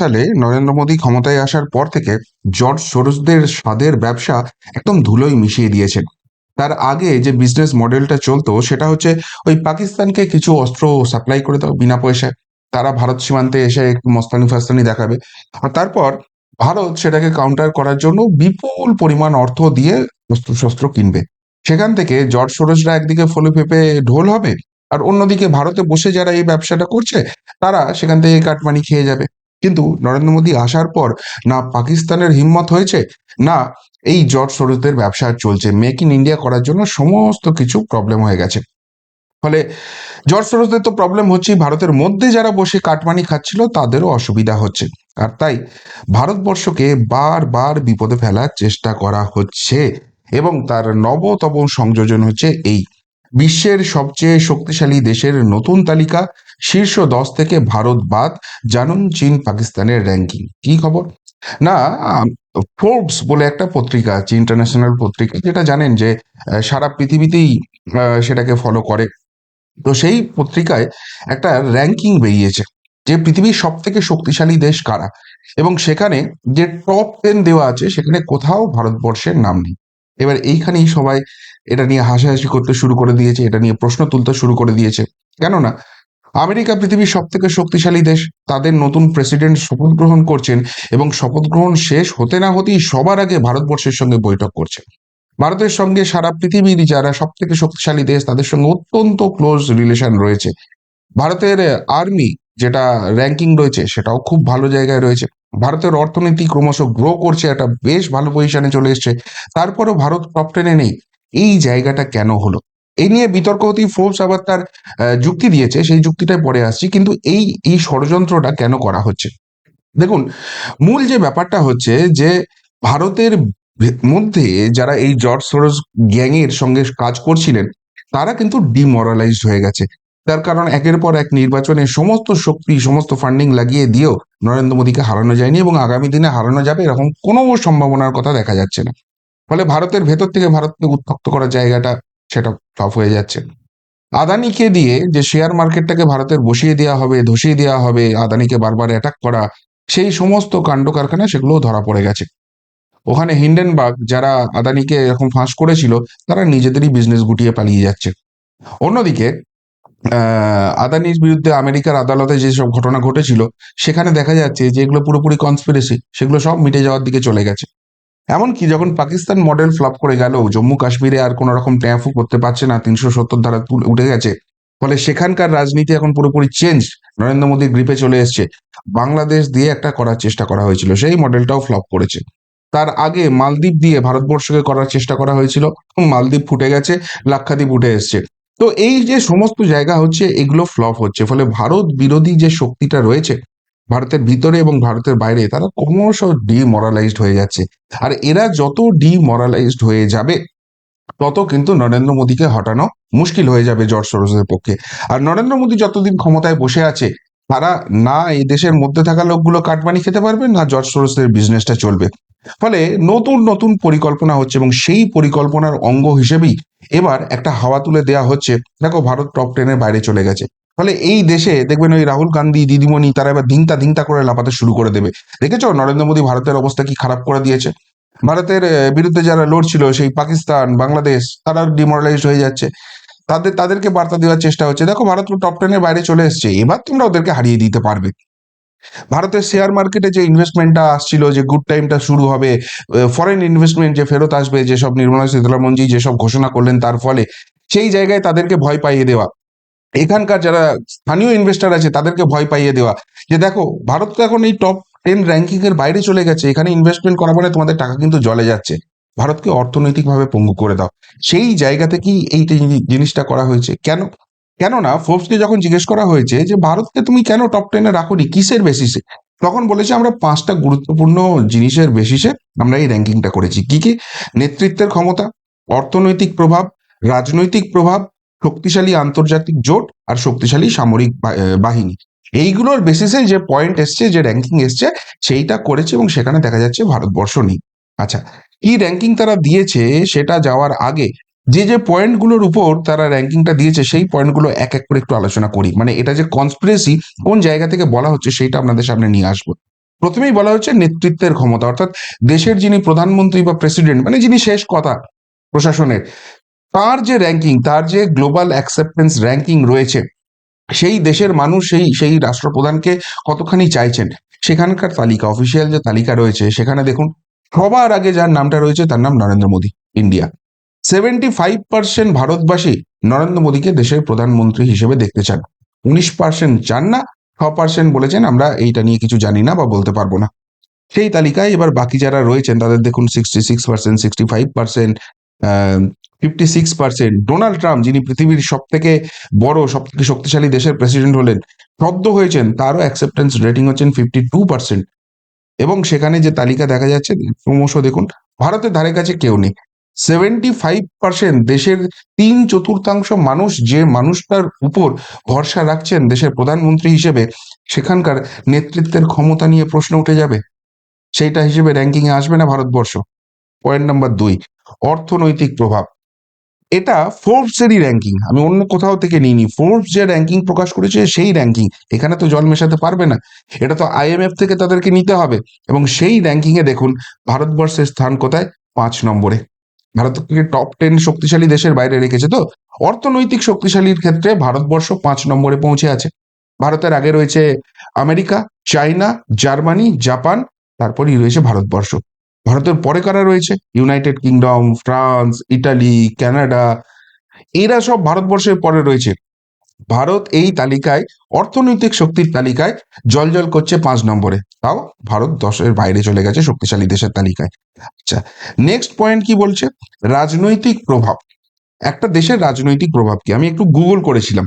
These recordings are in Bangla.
সালে নরেন্দ্র মোদী ক্ষমতায় আসার পর থেকে জর্জ সোরসদের স্বাদের ব্যবসা একদম ধুলোয় মিশিয়ে দিয়েছেন। তার আগে যে বিজনেস মডেলটা চলতো সেটা হচ্ছে ওই পাকিস্তানকে কিছু অস্ত্র সাপ্লাই করে দাও বিনা পয়সায়। তারা ভারত সীমান্তে এসে একটু মস্তানি ফাস্তানি দেখাবে, আর তারপর ভারত সেটাকে কাউন্টার করার জন্য বিপুল পরিমাণ অর্থ দিয়ে অস্ত্রশস্ত্র কিনবে। সেখান থেকে জর্জ সোরসরা একদিকে ফলে ফেপে ঢোল হবে, আর অন্যদিকে ভারতে বসে যারা এই ব্যবসাটা করছে তারা সেখান থেকে কাটমানি খেয়ে যাবে। কিন্তু নরেন্দ্র মোদী আসার পর না পাকিস্তানের হিম্মত হয়েছে, না এই জর্জ সোরসদের ব্যবসা আর চলছে। মেক ইন ইন্ডিয়া করার জন্য সমস্ত কিছু প্রবলেম হয়ে গেছে। ফলে জর্জ সোরসদের তো প্রবলেম হচ্ছেই, ভারতের মধ্যে যারা বসে কাটমানি খাচ্ছিল তাদেরও অসুবিধা হচ্ছে। আর তাই ভারতবর্ষকে বারবার বিপদে ফেলার চেষ্টা করা হচ্ছে, এবং তার নবতম সংযোজন হচ্ছে এই বিশ্বের সবচেয়ে শক্তিশালী দেশের নতুন তালিকা। শীর্ষ 10 থেকে ভারত বাদ, জানুন চীন পাকিস্তানের র্যাঙ্কিং। কি খবর না? ফোর্বস বলে একটা পত্রিকা আছে, ইন্টারন্যাশনাল পত্রিকা, যেটা জানেন যে সারা পৃথিবীতেই সেটাকে ফলো করে। তো সেই পত্রিকায় একটা র্যাঙ্কিং বেরিয়েছে যে পৃথিবীর সব থেকে শক্তিশালী দেশ কারা, এবং সেখানে যে টপ 10 দেওয়া আছে সেখানে কোথাও ভারতবর্ষের নাম নেই। এবার এইখানেই সবাই এটা নিয়ে হাসাহাসি করতে শুরু করে দিয়েছে, এটা নিয়ে প্রশ্ন তুলতে শুরু করে দিয়েছে। কেননা আমেরিকা পৃথিবীর সব থেকে শক্তিশালী দেশ, তাদের নতুন প্রেসিডেন্ট শপথ গ্রহণ করছেন, এবং শপথ গ্রহণ শেষ হতে না হতেই সবার আগে ভারতবর্ষের সঙ্গে বৈঠক করছে। ভারতের সঙ্গে সারা পৃথিবীর যারা সব থেকে শক্তিশালী দেশ তাদের সঙ্গে অত্যন্ত ক্লোজ রিলেশন রয়েছে। ভারতের আর্মি যেটা র্যাঙ্কিং রয়েছে সেটাও খুব ভালো জায়গায় রয়েছে। ভারতের অর্থনীতি ক্রমশ গ্রো করছে, একটা বেশ ভালো পজিশনে চলে এসছে। তারপরও ভারত টপ 10-এ নেই। এই জায়গাটা কেন হলো? এই নিয়ে বিতর্ক হতেই ফোর্বস আবার তার যুক্তি দিয়েছে, সেই যুক্তিটায় পরে আসছি। কিন্তু এই এই ষড়যন্ত্রটা কেন করা হচ্ছে? দেখুন, মূল যে ব্যাপারটা হচ্ছে যে ভারতের মধ্যে যারা এই জর্জ সোরস গ্যাং এর সঙ্গে কাজ করছিলেন তারা কিন্তু ডিমোরালাইজড হয়ে গেছে। তার কারণ একের পর এক নির্বাচনে সমস্ত শক্তি সমস্ত ফান্ডিং লাগিয়ে দিয়েও নরেন্দ্র মোদীকে হারানো যায়নি, এবং আগামী দিনে হারানো যাবে এরকম কোনো সম্ভাবনার কথা দেখা যাচ্ছে না। ফলে ভারতের ভেতর থেকে ভারতকে উত্তক্ত করার জায়গাটা সেটা ফ্লপ হয়ে যাচ্ছে। আদানিকে দিয়ে যে শেয়ার মার্কেটটাকে ভারতের বসিয়ে দেওয়া হবে, ধসিয়ে দেওয়া হবে, আদানিকে বারবার অ্যাটাক করা, সেই সমস্ত কাণ্ড কারখানা সেগুলোও ধরা পড়ে গেছে। ওখানে হিন্ডেনবার্গ যারা আদানিকে এরকম ফাঁস করেছিল তারা নিজেদেরই বিজনেস গুটিয়ে পালিয়ে যাচ্ছে। অন্যদিকে আদানির বিরুদ্ধে আমেরিকার আদালতে যেসব ঘটনা ঘটেছিল সেখানে দেখা যাচ্ছে যে এগুলো পুরোপুরি কনস্পিরেসি, সেগুলো সব মিটে যাওয়ার দিকে চলে গেছে। এমনকি যখন পাকিস্তান মডেল ফ্লপ করে গেল, জম্মু কাশ্মীরে আর কোনো রকম ট্যাফু করতে পারছে না, 370 ধারা উঠে গেছে, ফলে সেখানকার রাজনীতি এখন পুরোপুরি চেঞ্জ, নরেন্দ্র মোদীর গ্রিপে চলে এসছে। বাংলাদেশ দিয়ে একটা করার চেষ্টা করা হয়েছিল, সেই মডেলটাও ফ্লপ করেছে। তার আগে মালদ্বীপ দিয়ে ভারতবর্ষকে করার চেষ্টা করা হয়েছিল, মালদ্বীপ ফুটে গেছে, লাক্ষাদ্বীপ উঠে এসছে। তো এই যে সমস্ত জায়গা হচ্ছে এগুলো ফ্লপ হচ্ছে, ফলে ভারত বিরোধী যে শক্তিটা রয়েছে ভারতের ভিতরে এবং ভারতের বাইরে তারা ক্রমশ ডিমোরালাইজড হয়ে যাচ্ছে। আর এরা যত ডিমোরালাইজড হয়ে যাবে তত কিন্তু নরেন্দ্র মোদীকে হটানো মুশকিল হয়ে যাবে জর্জ সরোজের পক্ষে। আর নরেন্দ্র মোদী যতদিন ক্ষমতায় বসে আছে তারা না এই দেশের মধ্যে থাকা লোকগুলো কাটমানি খেতে পারবে, না জর্জ সরোজের বিজনেসটা চলবে। ফলে নতুন নতুন পরিকল্পনা হচ্ছে, এবং সেই পরিকল্পনার অঙ্গ হিসেবেই এবার একটা হাওয়া তুলে দেওয়া হচ্ছে। দেখো ভারত টপ 10-এর বাইরে চলে গেছে, ফলে এই দেশে দেখবেন ওই রাহুল গান্ধী দিদিমণি তারা এবার ধিংতা ধিংতা করে লাফাতে শুরু করে দেবে। দেখেছো নরেন্দ্র মোদী ভারতের অবস্থা কি খারাপ করে দিয়েছে? ভারতের বিরুদ্ধে যারা লড়ছিল সেই পাকিস্তান বাংলাদেশ তারা ডিমোরালাইজড হয়ে যাচ্ছে। তাদেরকে বার্তা দেওয়ার চেষ্টা হচ্ছে, দেখো ভারত টপ 10-এর বাইরে চলে এসছে, এবার তোমরা ওদেরকে হারিয়ে দিতে পারবে। ভারতের শেয়ার মার্কেটে যে ইনভেস্টমেন্টটা আসছিল, যে গুড টাইমটা শুরু হবে, ফরেন ইনভেস্টমেন্ট যে ফেরত আসবে, যেসব নির্মলা সীতারামনজি যেসব ঘোষণা করলেন তার ফলে, সেই জায়গায় তাদেরকে ভয় পাইয়ে দেওয়া, এখানকার যারা স্থানীয় ইনভেস্টর আছে তাদেরকে ভয় পাইয়ে দেওয়া যে দেখো ভারত তো এখন এই টপ 10 র্যাঙ্কিং এর বাইরে চলে গেছে, এখানে ইনভেস্টমেন্ট করা মানে তোমাদের টাকা কিন্তু জলে যাচ্ছে, ভারতকে অর্থনৈতিকভাবে পঙ্গু করে দাও। সেই জায়গা থেকেই এই জিনিসটা করা হয়েছে। কেন? কেননা ফোর্বসকে যখন জিজ্ঞেস করা হয়েছে যে ভারতকে তুমি কেন টপ 10-এ রাখোনি, কিসের বেসিসে, তখন বলেছে আমরা 5টা গুরুত্বপূর্ণ জিনিসের বেসিসে আমরা এই র্যাঙ্কিংটা করেছি। কি কি? নেতৃত্বের ক্ষমতা, অর্থনৈতিক প্রভাব, রাজনৈতিক প্রভাব, শক্তিশালী আন্তর্জাতিক জোট, আর শক্তিশালী সামরিক বাহিনী। এইগুলোর বেসিসে যে পয়েন্ট এসছে, যে র্যাঙ্কিং এসছে, সেইটা করেছে, এবং সেখানে দেখা যাচ্ছে ভারতবর্ষ নেই। আচ্ছা, কি র্যাঙ্কিং তারা দিয়েছে সেটা যাওয়ার আগে যে যে পয়েন্টগুলোর উপর তারা র্যাঙ্কিংটা দিয়েছে সেই পয়েন্টগুলো এক এক করে একটু আলোচনা করি, মানে এটা যে কনস্পিরেসি কোন জায়গা থেকে বলা হচ্ছে সেইটা আপনাদের সামনে নিয়ে আসবো। প্রথমেই বলা হচ্ছে নেতৃত্বের ক্ষমতা, অর্থাৎ দেশের যিনি প্রধানমন্ত্রী বা প্রেসিডেন্ট, মানে যিনি শেষ কথা প্রশাসনের, তার যে র্যাঙ্কিং, তার যে গ্লোবাল অ্যাকসেপ্টেন্স র্যাঙ্কিং রয়েছে, সেই দেশের মানুষ সেই সেই রাষ্ট্রপ্রধানকে কতখানি চাইছেন, সেখানকার তালিকা, অফিসিয়াল যে তালিকা রয়েছে সেখানে দেখুন সবার আগে যার নামটা রয়েছে তার নাম নরেন্দ্র মোদী, ইন্ডিয়া। 75% ভারতবাসী নরেন্দ্র মোদীকে দেশের প্রধানমন্ত্রী হিসেবে দেখতে চান। 19% চান না, 6% বলেছেন আমরা এইটা নিয়ে কিছু জানি না বা বলতে পারবো না। সেই তালিকায় এবার বাকি যারা রয়েছেন তাদের দেখুন 66%, 65%, 56%। ডোনাল্ড ট্রাম্প, যিনি পৃথিবীর সব থেকে বড় সব থেকে শক্তিশালী দেশের প্রেসিডেন্ট হলেন, সদ্য হয়েছেন, তারও অ্যাকসেপ্টেন্স রেটিং হচ্ছেন 52%। এবং সেখানে যে তালিকা দেখা যাচ্ছে ক্রমশ দেখুন ভারতের ধারে কাছে কেউ নেই। 75% দেশের 3/4 মানুষ যে মানুষটার উপর ভরসা রাখছেন দেশের প্রধানমন্ত্রী হিসেবে, সেখানকার নেতৃত্বের ক্ষমতা নিয়ে প্রশ্ন উঠে যাবে, সেইটা হিসেবে র্যাঙ্কিং এ আসবে না ভারতবর্ষ। পয়েন্ট নাম্বার 2, অর্থনৈতিক প্রভাব। এটা ফোর্বস এরই র্যাঙ্কিং, আমি অন্য কোথাও থেকে নিইনি। ফোর্বস যে র্যাঙ্কিং প্রকাশ করেছে সেই র্যাঙ্কিং, এখানে তো জল মেশাতে পারবে না, এটা তো আইএমএফ থেকে তাদেরকে নিতে হবে। এবং সেই র্যাঙ্কিং এ দেখুন ভারতবর্ষের স্থান কোথায়, 5 নম্বরে। ভারতকে টপ 10 শক্তিশালী দেশের বাইরে রেখেছে তো। অর্থনৈতিক শক্তিশালীর ক্ষেত্রে ভারতবর্ষ 5 নম্বরে পৌঁছে আছে। ভারতের আগে রয়েছে আমেরিকা, চায়না, জার্মানি, জাপান, তারপরেই রয়েছে ভারতবর্ষ। ভারতের পরে কারা রয়েছে, United kingdom, France, Italy, Canada, এরা সব ভারতবর্ষের পরে রয়েছে। ভারত এই তালিকায়, অর্থনৈতিক শক্তির তালিকায় জলজল করছে 5 নম্বরে, তাও ভারত 10-এর বাইরে চলে গেছে শক্তিশালী দেশের তালিকায়। আচ্ছা, নেক্সট পয়েন্ট কি বলছে, রাজনৈতিক প্রভাব। একটা দেশের রাজনৈতিক প্রভাব কি, আমি একটু গুগল করেছিলাম,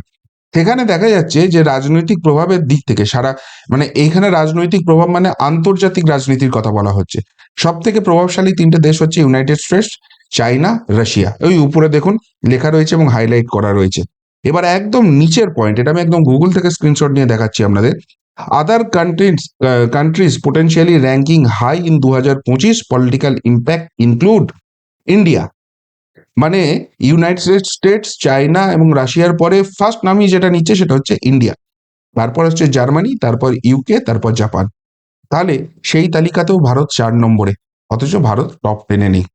সেখানে দেখা যাচ্ছে যে রাজনৈতিক প্রভাবের দিক থেকে সারা, মানে এইখানে রাজনৈতিক প্রভাব মানে আন্তর্জাতিক রাজনীতির কথা বলা হচ্ছে। সব থেকে প্রভাবশালী 3টে দেশ হচ্ছে ইউনাইটেড স্টেটস, চাইনা, রাশিয়া। ওই উপরে দেখুন লেখা রয়েছে এবং হাইলাইট করা রয়েছে। এবার একদম নিচের পয়েন্ট, এটা আমি একদম গুগল থেকে স্ক্রিনশট নিয়ে দেখাচ্ছি আপনাদের। Other countries potentially ranking high in 2025 political impact include India. মানে ইউনাইটেড স্টেটস, চায়না এবং রাশিয়ার পরে ফার্স্ট নামই যেটা নিচ্ছে সেটা হচ্ছে ইন্ডিয়া, তারপর হচ্ছে জার্মানি, তারপর ইউকে, তারপর জাপান। তাহলে সেই তালিকাতেও ভারত 4 নম্বরে, অথচ ভারত টপ 10-এ নেই।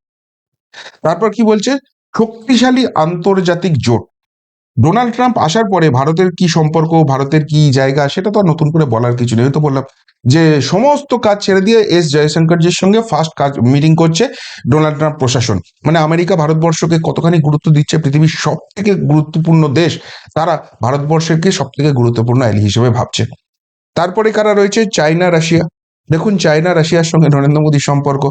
তারপর কি বলছে, শক্তিশালী আন্তর্জাতিক জোট। ডোনাল্ড ট্রাম্প আসার পরে ভারতের কি সম্পর্ক, ভারতের কি জায়গা, সেটা তো আর নতুন করে বলার কিছু নেই। তো বললাম যে সমস্ত কাজ ছেড়ে দিয়ে এস জয়শঙ্করজির সঙ্গে ফার্স্ট কাজ মিটিং করছে ডোনাল্ড ট্রাম্প প্রশাসন। মানে আমেরিকা ভারতবর্ষকে কতখানি গুরুত্ব দিচ্ছে, পৃথিবীর সব থেকে গুরুত্বপূর্ণ দেশ, তারা ভারতবর্ষকে সব থেকে গুরুত্বপূর্ণ অ্যালি হিসেবে ভাবছে। তারপরে কারা রয়েছে, চায়না, রাশিয়া। দেখুন চায়না রাশিয়ার সঙ্গে নরেন্দ্র মোদীর সম্পর্ক,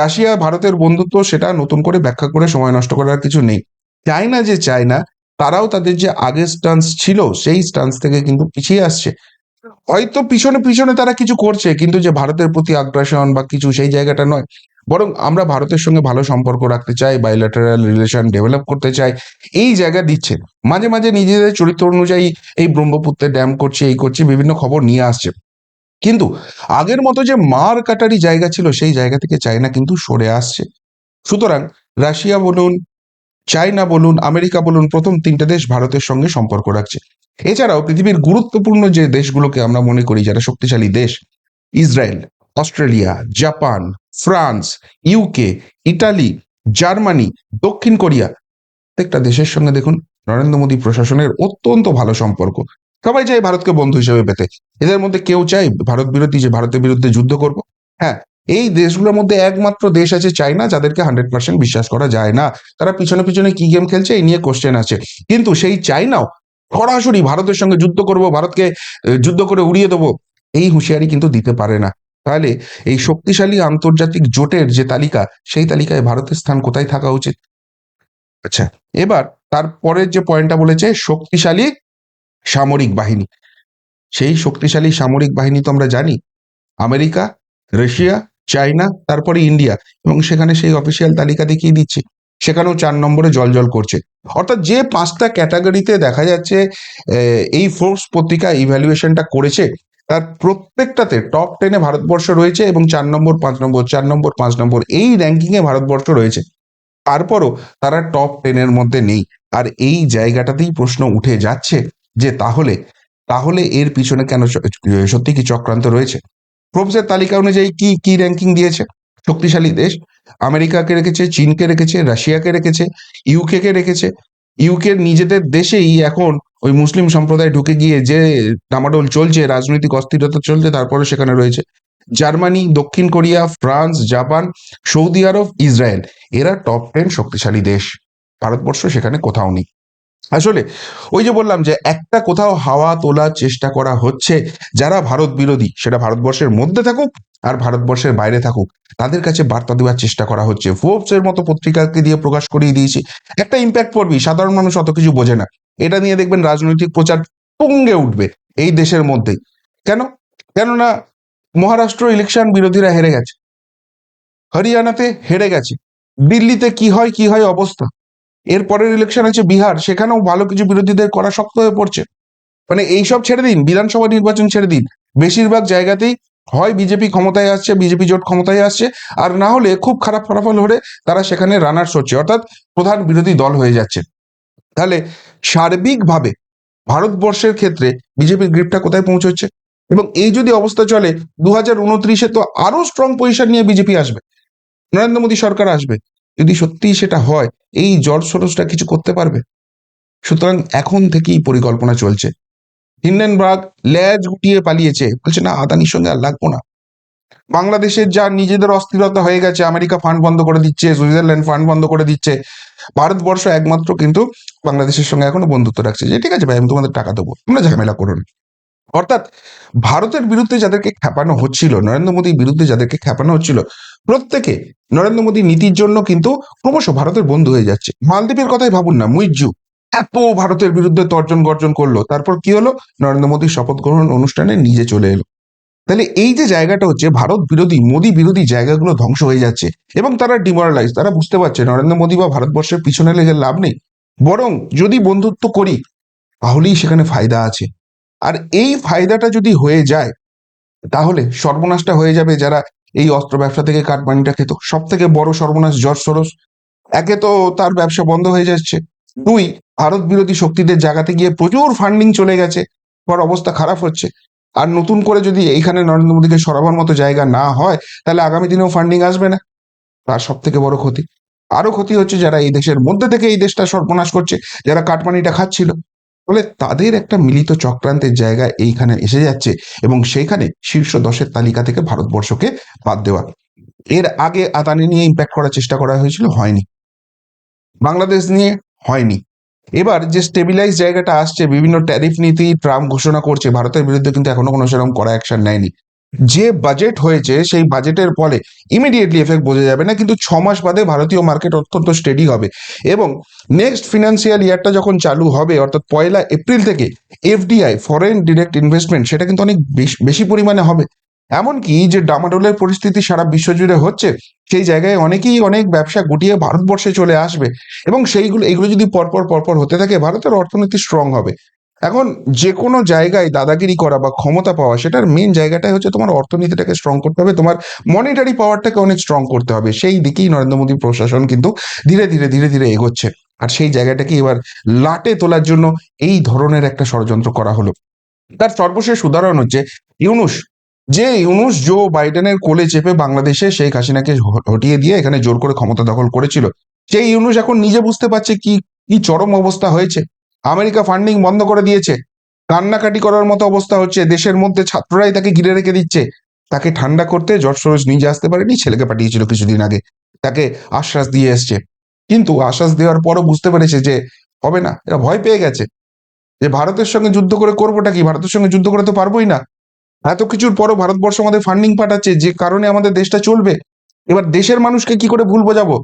রাশিয়া ভারতের বন্ধুত্ব, সেটা নতুন করে ব্যাখ্যা করে সময় নষ্ট করার কিছু নেই। চায়না যে চায়না, তারাও তাদের যে আগের স্টান্স ছিল সেই স্টান্স থেকে কিন্তু পিছিয়ে আসছে। হয়তো পিছনে পিছনে তারা কিছু করছে, কিন্তু যে ভারতের প্রতি আগ্রাসন বা কিছু সেই জায়গাটা নয়, বরং আমরা ভারতের সঙ্গে ভালো সম্পর্ক রাখতে চাই, বাইল্যাটারাল রিলেশন ডেভেলপ করতে চাই, এই জায়গা দিচ্ছে। মাঝে মাঝে নিজেদের চরিত্র অনুযায়ী এই ব্রহ্মপুত্রে ড্যাম করছে, এই করছে, বিভিন্ন খবর নিয়ে আসছে। কিন্তু আগের মতো যে মার কাটারি জায়গা ছিল সেই জায়গা থেকে চায়না কিন্তু সরে আসছে। সুতরাং রাশিয়া বলুন, চায়না বলুন, আমেরিকা বলুন, প্রথম 3টে দেশ ভারতের সঙ্গে সম্পর্ক রাখছে। এছাড়াও পৃথিবীর গুরুত্বপূর্ণ যে দেশগুলোকে আমরা মনে করি যারা শক্তিশালী দেশ, Israel, Australia, Japan, France, UK, Italy, Germany, দক্ষিণ কোরিয়া, প্রত্যেকটা দেশের সঙ্গে দেখুন নরেন্দ্র মোদী প্রশাসনের অত্যন্ত ভালো সম্পর্ক। সবাই চায় ভারতকে বন্ধু হিসেবে পেতে। এদের মধ্যে কেউ চায় ভারত বিরোধী, যে ভারতের বিরুদ্ধে যুদ্ধ করব? হ্যাঁ, এই দেশগুলোর মধ্যে একমাত্র দেশ আছে চায়না, যাদেরকে 100% বিশ্বাস করা যায় না। তারা পিছনে পিছনে কি গেম খেলছে এই নিয়ে কোশ্চেন আছে। কিন্তু সেই চায়নাও সরাসরি ভারতের সঙ্গে যুদ্ধ করব, ভারতকে যুদ্ধ করে উড়িয়ে দেবো, এই হুঁশিয়ারি কিন্তু দিতে পারে না। তাহলে এই শক্তিশালী আন্তর্জাতিক জোটের যে তালিকা, সেই তালিকায় ভারতের স্থান কোথায় থাকা উচিত? আচ্ছা, এবার তারপরের যে পয়েন্টটা বলেছে, শক্তিশালী সামরিক বাহিনী। সেই শক্তিশালী সামরিক বাহিনী তো আমরা জানি, আমেরিকা, রাশিয়া, চায়না, তারপরে ইন্ডিয়া। এবং সেখানে সেই অফিসিয়াল তালিকা দেখিয়ে দিচ্ছে, সেখানেও 4 নম্বরে জলজল করছে। অর্থাৎ যে 5টা ক্যাটাগরিতে দেখা যাচ্ছে এই ফোর্বস পত্রিকা ইভ্যালুয়েশনটা করেছে, তার প্রত্যেকটাতে টপ 10-এ ভারতবর্ষ রয়েছে এবং 4 নম্বর, 5 নম্বর, 4 নম্বর, 5 নম্বর এই র্যাঙ্কিং এ ভারতবর্ষ রয়েছে। তারপরও তারা টপ 10-এর মধ্যে নেই। আর এই জায়গাটাতেই প্রশ্ন উঠে যাচ্ছে যে তাহলে তাহলে এর পিছনে কেন সত্যি কি চক্রান্ত রয়েছে? ফোর্বসের তালিকা অনুযায়ী কি কি র্যাঙ্কিং দিয়েছে? শক্তিশালী দেশ আমেরিকাকে রেখেছে, চীনকে রেখেছে, রাশিয়াকে রেখেছে, ইউকে কে রেখেছে। ইউকের নিজেদের দেশেই এখন ওই মুসলিম সম্প্রদায় ঢুকে গিয়ে যে ডামাডোল চলছে, রাজনৈতিক অস্থিরতা চলছে, তারপরে সেখানে রয়েছে জার্মানি, দক্ষিণ কোরিয়া, ফ্রান্স, জাপান, সৌদি আরব, ইসরায়েল। এরা টপ 10 শক্তিশালী দেশ। ভারতবর্ষ সেখানে কোথাও নেই। আসলে ওই যে বললাম যে একটা কোথাও হাওয়া তোলার চেষ্টা করা হচ্ছে, যারা ভারত বিরোধী, সেটা ভারতবর্ষের মধ্যে থাকুক আর ভারতবর্ষের বাইরে থাকুক, তাদের কাছে বার্তা দেওয়ার চেষ্টা করা হচ্ছে। ফোর্বস এর মতো পত্রিকাকে দিয়ে প্রকাশ করিয়ে দিয়েছি, একটা ইম্প্যাক্ট পড়বি, সাধারণ মানুষ অত কিছু বোঝে না। এটা নিয়ে দেখবেন রাজনৈতিক প্রচার তুঙ্গে উঠবে এই দেশের মধ্যেই। কেন? কেননা মহারাষ্ট্র ইলেকশন বিরোধীরা হেরে গেছে, হরিয়ানাতে হেরে গেছে, দিল্লিতে কি হয় কি হয় অবস্থা, এর পরের ইলেকশন আছে বিহার, সেখানেও ভালো কিছু বিরোধীদের করা শক্ত হয়ে পড়ছে। মানে এইসব ছেড়ে দিন, বিধানসভা নির্বাচন ছেড়ে দিন, বেশিরভাগ জায়গাতেই হয় বিজেপি ক্ষমতায় আসছে, বিজেপি জোট ক্ষমতায় আসছে, আর না হলে খুব খারাপ ফলাফল হলে তারা সেখানে রানার্স হচ্ছে, অর্থাৎ প্রধান বিরোধী দল হয়ে যাচ্ছে। তাহলে সার্বিকভাবে ভারতবর্ষের ক্ষেত্রে বিজেপির গ্রিপটা কোথায় পৌঁছচ্ছে? এবং এই যদি অবস্থা চলে, 2029-এ তো আরো স্ট্রং পজিশন নিয়ে বিজেপি আসবে, নরেন্দ্র মোদী সরকার আসবে। যদি সত্যিই সেটা হয়, এই জর্জ সোরসটা কিছু করতে পারবে? সুতরাং এখন থেকেই পরিকল্পনা চলছে। হিন্ডেনবার্গ ল্যাজ গুটিয়ে পালিয়েছে, বলছে না আদানির সঙ্গে আর লাগবো না। বাংলাদেশের যা নিজেদের অস্থিরতা হয়ে গেছে, আমেরিকা ফান্ড বন্ধ করে দিচ্ছে, সুইজারল্যান্ড ফান্ড বন্ধ করে দিচ্ছে, ভারতবর্ষ একমাত্র কিন্তু বাংলাদেশের সঙ্গে এখনো বন্ধুত্ব রাখছে, যে ঠিক আছে ভাই আমি তোমাদের টাকা দেবো, তোমরা ঝামেলা করো না। অর্থাৎ ভারতের বিরুদ্ধে যাদেরকে খেপানো হচ্ছিল, নরেন্দ্র মোদীর বিরুদ্ধে যাদেরকে খেপানো হচ্ছিল, প্রত্যেকে নরেন্দ্র মোদীর নীতির জন্য কিন্তু ক্রমশ ভারতের বন্ধু হয়ে যাচ্ছে। মালদ্বীপের কথাই ভাবুন না, মুইজ্জু এত ভারতের বিরুদ্ধে তর্জন গর্জন করলো, তারপর কি হলো? নরেন্দ্র মোদীর শপথ গ্রহণ অনুষ্ঠানে নিজে চলে এলো। তাহলে এই যে জায়গাটা হচ্ছে ভারত বিরোধী, মোদী বিরোধী জায়গাগুলো ধ্বংস হয়ে যাচ্ছে, এবং তারা ডিমোরালাইজ, তারা বুঝতে পারছে নরেন্দ্র মোদী বা ভারতবর্ষের পিছনে লেগে লাভ নেই, বরং যদি বন্ধুত্ব করি তাহলেই সেখানে ফায়দা আছে। আর এই ফায়দাটা যদি হয়ে যায়, তাহলে সর্বনাশটা হয়ে যাবে যারা এই অস্ত্র ব্যবসা থেকে কাটমানিটা খেত। সব থেকে বড় সর্বনাশ জর্জ সোরস। একে তো তার ব্যবসা বন্ধ হয়ে যাচ্ছে, দুই ভারত বিরোধী শক্তিদের জায়গাতে গিয়ে প্রচুর ফান্ডিং চলে গেছে, পর অবস্থা খারাপ হচ্ছে। আর নতুন করে যদি এইখানে নরেন্দ্র মোদীকে সরাবার মতো জায়গা না হয়, তাহলে আগামী দিনেও ফান্ডিং আসবে না। তার সব থেকে বড় ক্ষতি। আরো ক্ষতি হচ্ছে যারা এই দেশের মধ্যে থেকে এই দেশটা সর্বনাশ করছে, যারা কাটমানিটা খাচ্ছিল। ফলে তাদের একটা মিলিত চক্রান্তের জায়গা এইখানে এসে যাচ্ছে, এবং সেইখানে শীর্ষ 10-এর তালিকা থেকে ভারতবর্ষকে বাদ দেওয়া। এর আগে আদানি নিয়ে ইম্প্যাক্ট করার চেষ্টা করা হয়েছিল, হয়নি। বাংলাদেশ নিয়ে হয়নি। এবার যে স্টেবিলাইজ জায়গাটা আসছে, বিভিন্ন ট্যারিফ নীতি ট্রাম্প ঘোষণা করছে, ভারতের বিরুদ্ধে কিন্তু এখনো কোনো সেরকম কড়া অ্যাকশন নেয়নি। যে বাজেট হয়েছে সেই বাজেটের ফলে ইমিডিয়েটলি এফেক্ট বোঝা যাবে না, কিন্তু 6 মাস বাদে ভারতীয় মার্কেট অত্যন্ত স্টেডি হবে। এবং নেক্সট ফিনান্সিয়াল ইয়ারটা যখন চালু হবে, অর্থাৎ 1 এপ্রিল থেকে এফডিআই, ফরেন ডিরেক্ট ইনভেস্টমেন্ট, সেটা কিন্তু অনেক বেশি পরিমাণে হবে। এমনকি যে ডামাডোলের পরিস্থিতি সারা বিশ্বজুড়ে হচ্ছে, সেই জায়গায় অনেকেই অনেক ব্যবসা গুটিয়ে ভারতবর্ষে চলে আসবে, এবং এগুলো যদি পরপর পরপর হতে থাকে, ভারতের অর্থনীতি স্ট্রং হবে। এখন যে কোনো জায়গায় দাদাগিরি করা বা ক্ষমতা পাওয়া, সেটার মেন জায়গাটাই হচ্ছে তোমার অর্থনীতিটাকে স্ট্রং করতে হবে, তোমার মনিটারি পাওয়ারটাকে অনেক স্ট্রং করতে হবে। সেই দিকেই নরেন্দ্র মোদী প্রশাসন কিন্তু ধীরে ধীরে ধীরে ধীরে এগোচ্ছে। আর সেই জায়গাটাকে এবার লাটে তোলার জন্য এই ধরনের একটা ষড়যন্ত্র করা হলো। তার সর্বশেষ উদাহরণ হচ্ছে ইউনুস। যে ইউনুস জো বাইডেনের কোলে চেপে বাংলাদেশে শেখ হাসিনাকে হটিয়ে দিয়ে এখানে জোর করে ক্ষমতা দখল করেছিল, সেই ইউনুস এখন নিজে বুঝতে পারছে কি কি চরম অবস্থা হয়েছে। আমেরিকা ফান্ডিং বন্ধ করে দিয়েছে, কান্নাকাটি করার মতো অবস্থা হচ্ছে, দেশের মধ্যে ছাত্ররাই তাকে ঘিরে রেখে দিচ্ছে। তাকে ঠান্ডা করতে জর্জ সোরস নিজে আসতে পারেনি, ছেলেকে পাঠিয়েছিল কিছুদিন আগে, তাকে আশ্বাস দিয়ে এসছে। কিন্তু আশ্বাস দেওয়ার পরও বুঝতে পেরেছে যে হবে না, এরা ভয় পেয়ে গেছে যে ভারতের সঙ্গে যুদ্ধ করে করবোটা কি, ভারতের সঙ্গে যুদ্ধ করে তো পারবোই না। এত কিছুর পরও ভারতবর্ষ আমাদের ফান্ডিং পাঠাচ্ছে, যে কারণে আমাদের দেশটা চলবে। এবার দেশের মানুষকে কি করে ভুল বোঝাবো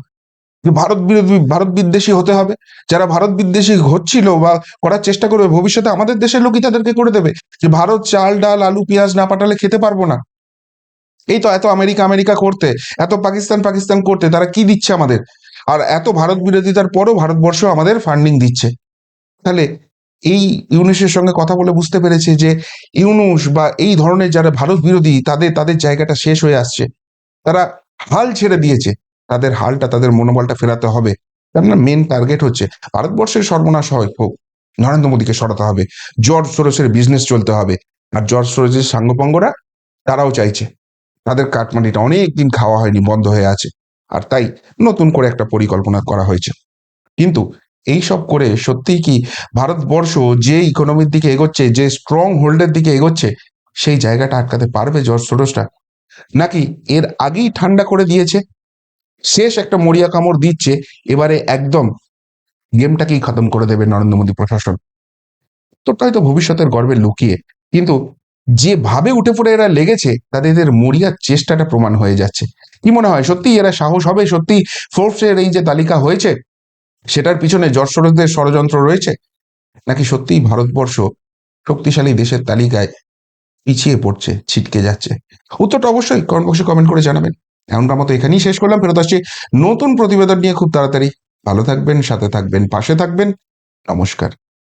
যে ভারত বিরোধী, ভারত বিদ্বেষী হতে হবে? যারা ভারত বিদ্বেষী হচ্ছিল বা করার চেষ্টা করবে, ভবিষ্যতে আমাদের দেশের লোকই তাদেরকে করে দেবে যে ভারত চাল ডাল আলু পেঁয়াজ না পাঠালে খেতে পারবো না। এই তো এত আমেরিকা আমেরিকা করতে, এত পাকিস্তান পাকিস্তান করতে, তারা কি দিচ্ছে আমাদের? আর এত ভারত বিরোধিতার পরও ভারতবর্ষ আমাদের ফান্ডিং দিচ্ছে। তাহলে এই ইউনুসের সঙ্গে কথা বলে বুঝতে পেরেছে যে ইউনুস বা এই ধরনের যারা ভারত বিরোধী, তাদের তাদের জায়গাটা শেষ হয়ে আসছে। তারা হাল ছেড়ে দিয়েছে। তাদের হালটা, তাদের মনোবলটা ফেরাতে হবে। কেননা মেন টার্গেট হচ্ছে ভারতবর্ষের সর্বনাশ হোক, নরেন্দ্র মোদীকে সরাতে হবে, জর্জ সোরসের বিজনেস চলতে হবে। আর জর্জ সোরসের সাঙ্গপাঙ্গরা তারাও চাইছে, তাদের কাটমানিটা অনেক দিন খাওয়া হয়নি, বন্ধ হয়ে আছে, আর তাই নতুন করে একটা পরিকল্পনা করা হয়েছে। কিন্তু এই সব করে সত্যিই কি ভারতবর্ষ যে ইকোনমির দিকে এগোচ্ছে, যে স্ট্রং হোল্ডের দিকে এগোচ্ছে, সেই জায়গাটা আটকাতে পারবে জর্জ সোরসটা? নাকি এর আগেই ঠান্ডা করে দিয়েছে, শেষ একটা মরিয়া কামড় দিচ্ছে, এবারে একদম গেমটাকেই খতম করে দেবে নরেন্দ্র মোদী প্রশাসন? তোরটাই তো ভবিষ্যতের গর্বে লুকিয়ে। কিন্তু যেভাবে উঠে পড়ে এরা লেগেছে, তাদের এদের মরিয়ার চেষ্টাটা প্রমাণ হয়ে যাচ্ছে। কি মনে হয়, সত্যি এরা সাহস হবে? সত্যি ফোর্বসের এই যে তালিকা হয়েছে, সেটার পিছনে জর্জ সোরসদের ষড়যন্ত্র রয়েছে? নাকি সত্যিই ভারতবর্ষ শক্তিশালী দেশের তালিকায় পিছিয়ে পড়ছে, ছিটকে যাচ্ছে? উত্তরটা অবশ্যই কমেন্ট বক্সে কমেন্ট করে জানাবেন। এমনটার মতো এখানেই শেষ করলাম, ফেরত আসছি নতুন প্রতিবেদন নিয়ে খুব তাড়াতাড়ি। ভালো থাকবেন, সাথে থাকবেন, পাশে থাকবেন। নমস্কার।